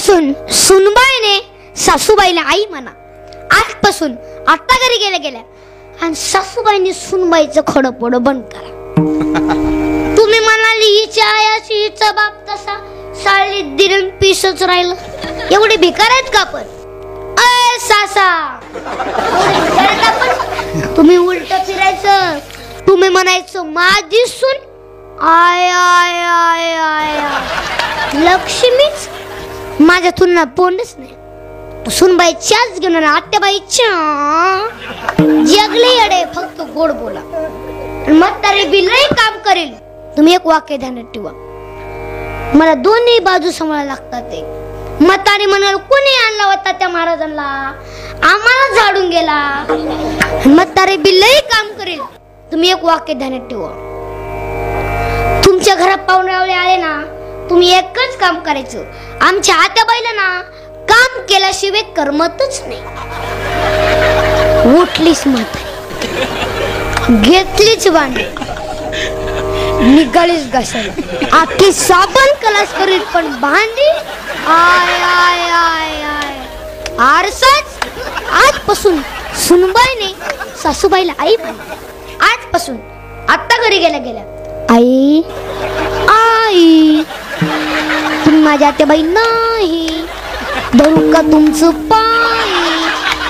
आजपासून सुनबाईने सासूबाईला आई म्हणा. आजपासून आता घरी गेल्या आणि सासूबाईंनी सुनबाईचं खडं पोडं बंद करा. तुम्ही म्हणाली हिच्या आयाची हिचा बाप तसा साळीत दिरण पीसच राहिलं. एवढे भिकार आहेत का आपण? अय सासा, तुम्ही उलट फिरायचं. तुम्ही म्हणायचं माझी सून आय आय आय आय लक्ष्मीच. माझ्या तुलना पोंडच नाही. सुनबाईच्याच घेऊन आत्याबाईच्या जगले अडे फक्त गोड बोला. म्हातारे बिलही काम करेल. तुम्ही एक वाक्य ध्यानात ठेवा, मला दोन्ही बाजू सांभाळायला लागतात. ते म्हातारे म्हणाल कोणी आणला होता त्या महाराजांना, आम्हाला झाडून गेला. म्हातारे बिलही काम करेल. तुम्ही एक वाक्य ध्यानात ठेवा, तुमच्या घरात पाहुणे आले ना, तुम्ही एकच काम करायचं. आमच्या आत्याबाईला ना काम केल्याशिवाय करमतच नाही. उठलीच म्हातारी, घेतलीच भांडी, निघालीच घासायला. आखी साबण कलास करीत पण भांडी आय आय आय आय आरसाच. आजपासून सुनबाईने सासूबाईला आई म्हणली. आजपासून आता घरी गेल्या आई आई तुम्ही माझ्या आत्याबाई नाही. धरू का तुमचं पाय?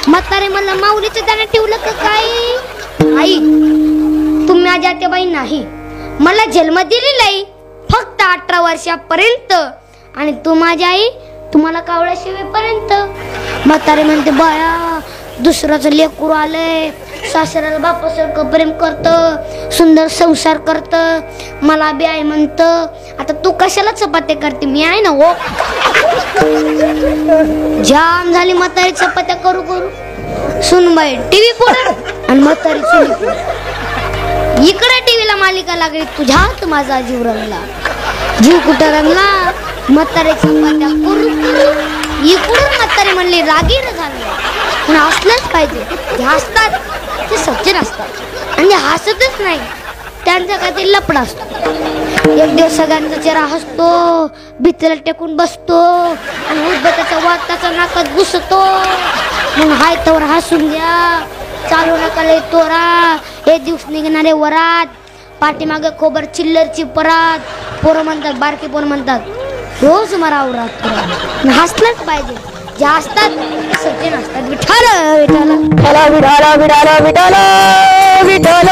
म्हातारे मला माऊलीचं त्याने ठेवलं का काय? आई तुम्ही माझ्या आत्याबाई नाही. मला जन्म दिलेला आहे फक्त 18 वर्षापर्यंत आणि तू माझी आई तुम्हाला कावळ्या शिवेपर्यंत. म्हातारे म्हणते बाया दुसऱ्याचं लेकरू आलंय, सासऱ्याला बापासारखं प्रेम करतं, सुंदर संसार करतं, मला बी आई म्हणतं. आता तू कशाला चपात्या करते? मी आहे ना हो. जाम झाली म्हातारी चपात्या करू करू. सुनबाई टीव्ही पुढे आणि म्हातारी चुली पुढे. इकडे टीव्हीला मालिका लागली, तुझ्यात माझा जीव रंगला. जीव कुठं रंगला? म्हातारे चपात्या करू करू. इकडून म्हातारी म्हणली रागीर झालं. पण हसलंच पाहिजे. ते हसतात ते सच्चे असतात आणि हसतच नाही, त्यांचा काहीतरी लपडा असतो. एक दिवस सगळ्यांचा चेहरा हसतो, भीतीला टेकून बसतो आणि उद्बताचा वाद त्याचा नाकात घुसतो. मग हाय तवर हसून द्या, चालू नका लय तोरा. एक दिवस निघणारे वरात, पाठीमागे खोबर चिल्लरची परात. पोरं म्हणतात, बारकी पोरं म्हणतात रोज मराव राहत. हसलंच पाहिजे. जे असतात सज्जे नसतात. विठाल विठाल विठाल विठाल विठाल विठाल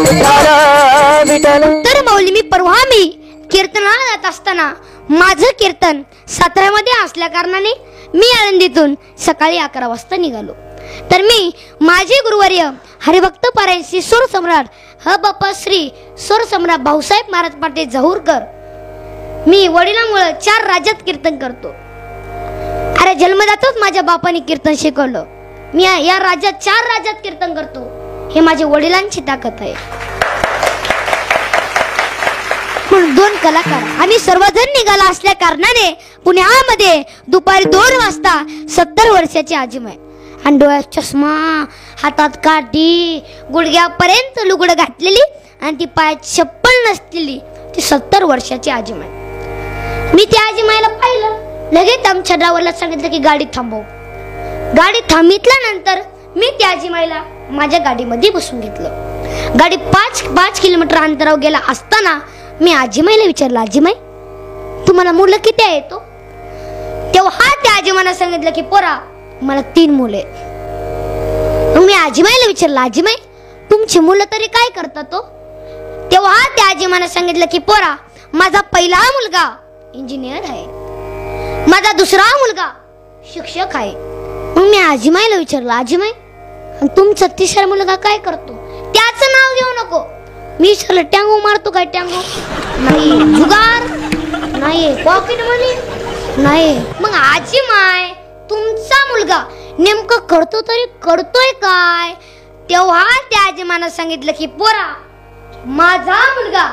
विठाल विठाल. तर माऊली मी परवा कीर्तनाला जात असताना माझं कीर्तन साताऱ्यामध्ये असल्या कारणाने मी आळंदीतून सकाळी 11 वाजता निघालो. तर मी माझे गुरुवर्य हरिभक्त पारायण श्री सोर सम्राट ह बाप्पा श्री सोर सम्राट भाऊसाहेब महाराज पाटील जहूरकर, मी वडिलांमुळे 4 राज्यात कीर्तन करतो. अरे जन्मदातच माझ्या बापाने कीर्तन शिकवलं. मी या राज्यात 4 राज्यात कीर्तन करतो. हे माझ्या वडिलांची ताकद आहे. पण 2 कलाकार आम्ही सर्वजण निघाला असल्या कारणाने पुण्यामध्ये दुपारी 2 वाजता 70 वर्षाची आजीमाई आणि डोळ्यात चष्मा, हातात काठी, गुडघ्यापर्यंत लुगडं घातलेली आणि ती पायात चप्पल नसलेली ती 70 वर्षाची आजीमाई. मी त्या आजीमाईला पाहिलं. लगेच आमच्या ड्रायव्हरला सांगितलं की गाडी थांबव. गाडी थांबितल्यानंतर मी त्या आजीमाईला माझ्या गाडीमध्ये बसून घेतलं. गाडी 5 किलोमीटर अंतरावर गेला असताना मी आजीमाईला विचारलं, आजीमाई तुम्हाला मुलं किती आहेत? तेव्हा त्या आजीमाईला सांगितलं की पोरा मला 3 मुले. मी आजीमाईला विचारलं, आजीमाई तुमची मुलं तरी काय करतात? तेव्हा त्या आजीमाईला सांगितलं की पोरा माझा पहिला मुलगा इंजिनियर आहे, माझा दुसरा मुलगा शिक्षक आहे. मग मी आजीमाईला विचारलं, आजीमाई तुमचा तिसरा मुलगा काय करतो? त्याचं नाव घेऊ नको. मी विचारलं, टँगो मारतो काय? टँगो नाही. जुगार नाही. पॉकेट मनी नाही. मग आजीमाई तुमचा मुलगा नेमकं करतो तरी करतोय काय? तेव्हा त्या आजीमाईने सांगितलं की पोरा माझा मुलगा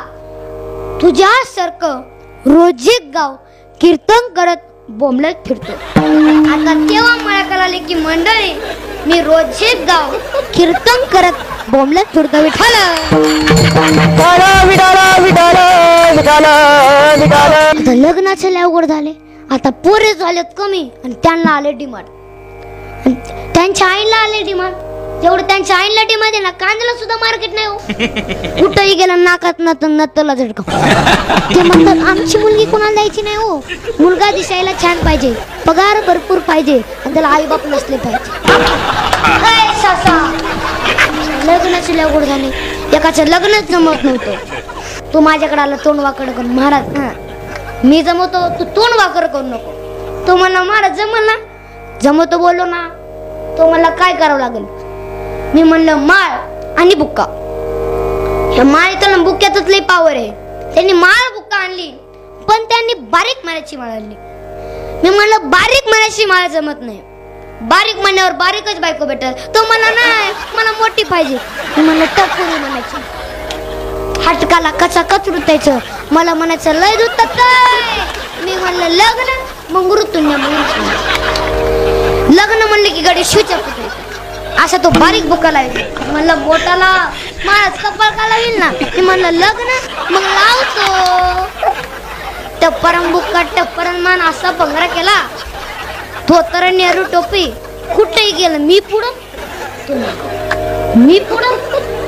तुझ्यासारखं रोज एक गाव कीर्तन करत बोंबलत फिरतो. आता तेव्हा मला कळाले की मंडळी मी रोज एक गाव कीर्तन करत बोंबलत फिरतो. विठाल विठाल विठाल विठाल विठाल. लग्नाचे लय अवघड झाले. आता पोरे झालेत कमी आणि त्यांना आले डिमांड, त्यांच्या आईला आले डिमांड. जेवढं त्यांच्या आईला डिमांड आहे ना, कांद्याला सुद्धा मार्केट नाही हो. कुठंही गेलं नाकात नतला झटका. ते म्हणतात आमची मुलगी कोणाला द्यायची नाही हो, मुलगा दिसायला छान पाहिजे, पगार भरपूर पाहिजे आणि त्याला आई बाप नसले पाहिजे. लग्नाची लगोड झाली, एकाचं लग्नच जमत नव्हतं. तू माझ्याकडे आला तोंड वाकड करून, महाराज मी जमवतो तू तोंड वाकड करू नको. तो म्हणला महाराज जमल ना, जमवतो बोललो ना. तो म्हणला काय करावं लागेल. मी म्हणलं माळ आणि बुक्का. ह्या माळीतून बुक्क्यातच लई पावर आहे. त्यांनी माळ बुक्का आणली, पण त्यांनी बारीक माळ्याची माळ आणली. मी म्हणलं बारीक माळ्याची माळ जमत नाही, बारीक म्हणण्यावर बारीकच बायको भेटल. तो मला नाही, मला मोठी पाहिजे. मी म्हणलं टकुरी म्हणायची, हटकाला कचा कचरुतायचं. मला म्हणायचं लय दूध काय. मी म्हणलं लग्न, मग ऋतून लग्न म्हणलं की गाडी शिवच्या पुतळी असा तो बारीक बुक्का लावेल. म्हणलं बोटाला महाराज कपाळ का लावेल ना. मी म्हणलं लग्न, मग लावतो. टप्परम बुक्का टप्परन मान असा भंगरा केला. धोतर नेहरू टोपी, कुठेही गेलं मी पुढं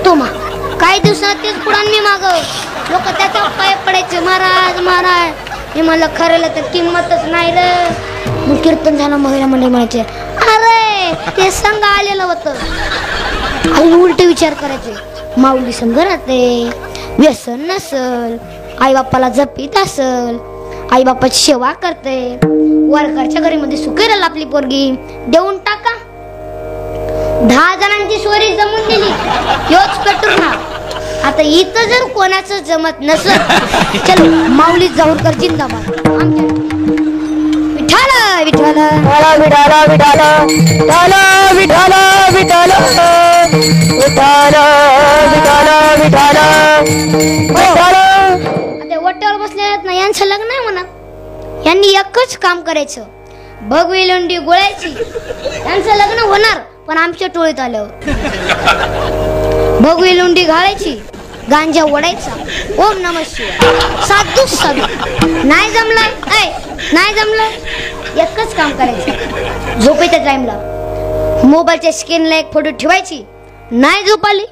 तो माग. काही दिवसात तेच पुढं मी माग. लोक त्याच्या पाय पडायचे, महाराज महाराज. मी म्हणलं खरं तर किंमतच नाही रे. मग कीर्तन झालं, महिला मंडळी म्हणायचे अरे ते संघ आलेलं होतं. आणि उलट विचार करायचे, माऊली संघ राहते, व्यसन नसल, आई बापाला जपीत असल, आई बापाची सेवा करते, वरकडच्या घरी मध्ये सुखेल आपली पोरगी, देऊन टाका. 10 जणांची सोरी जमून दिली, योच पेटून ना. आता इथं जर कोणाचं जमत नसलं, चलो माऊली जाऊरकर जिंदाबाद. विठाला विठाला विठाला विठाला विठाला विठाला विठाला विठाला विठाला विठाला विठाला. आता वट्यावर बसले आहेत ना, यांचं लग्न आहे म्हणा. यांनी एकच काम करायचं, भगवी लोंडी गोळायची. यांचं लग्न होणार, पण आमच्या टोळीत आल्यावर भगवी लोंडी घालायची, गांजा ओढायचा, ओम नमः शिवाय, साधू साधू. नाही जमलं एकच काम करायचं, झोपेच्या टाइमला मोबाईलच्या स्क्रीनला एक फोटो ठेवायची. नाही झोप आली,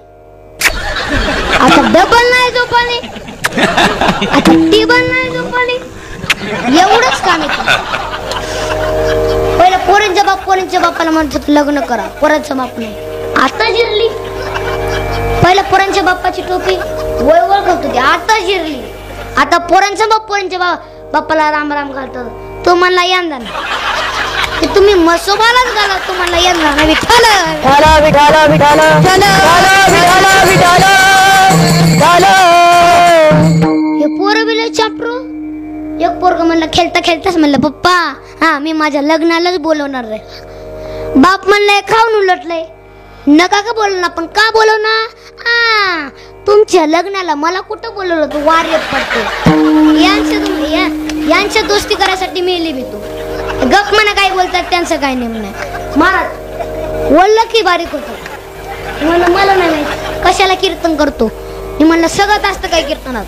आता डबल नाही झोप आली, आता टेबल नाही झोप आली. एवढंच काम येतं. पहिला पोरींच्या बापाला म्हणत लग्न करा, पोरांचं बाप नाही. आता जिरली. पहिला पोरांच्या बाप्पाची टोपी वळवळ घालत होती, आता जिरली. आता पोरांचा बाप पोरांच्या बाप्पाला राम राम घालतात. तो म्हणला यंदा ना, तुम्ही मसोबालाच घाला. तो म्हणला यंदा ना. विठाला विठाला विठाला विठाला विठाला. हे पोरं बिले चापरू. एक पोरग म्हणलं खेळता खेळताच म्हणलं पप्पा हा मी माझ्या लग्नालाच बोलवणार रे. बाप म्हणलंय खाऊन उलटलंय, नका का बोलवणार, पण का बोलवणार. तुमच्या लग्नाला मला कुठं बोलवलं, तू वारे पडते. यांच्या दोस्ती करायसाठी मेली मी. तू गप म्हणा काय बोलतात, त्यांचं काय नेम नाही. महाराज बोललं की बारीक होत. म्हणलं मला नाही माहिती कशाला कीर्तन करतो. मी म्हणलं सगळं असतं काय कीर्तनात,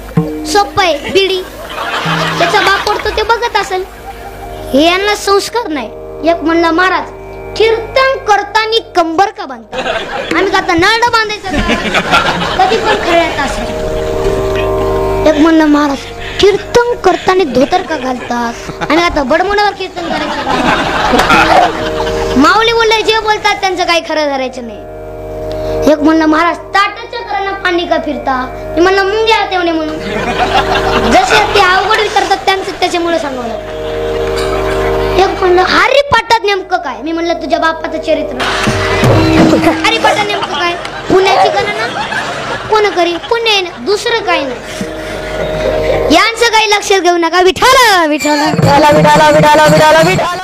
सोपं आहे. बिडी त्याचा बाप पडतो ते बघत असेल, हे यांना संस्कार नाही. एक म्हणलं महाराज कीर्तन करताना कंबर का बांधता. आम्ही का आता नळ बांधायचं कधी पण खऱ्यात असेल. एक म्हणलं महाराज कीर्तन करताना धोतर का घालतात आणि आता बडमुडावर कीर्तन करायचं. माऊली बोलले जे बोलतात त्यांचं काही खरं धरायचं नाही. एक म्हणलं महाराज ताटाच्या करांना पाणी का फिरता. मी म्हणलं मुंग्या तेवढे म्हणून जसे ते अवघड विचारतात त्यांचं त्याच्यामुळे सांगवलं. एक म्हणलं हरिपाठात नेमकं काय. मी म्हणलं तुझ्या बापाचं चरित्र. हरिपाठात नेमकं काय, पुण्याची गणना कोण करी, पुण्य दुसरं काही नाही. यांचं काही लक्षात घेऊ नका. विठाला विठाला विठाला विठाला विठाला विठाला.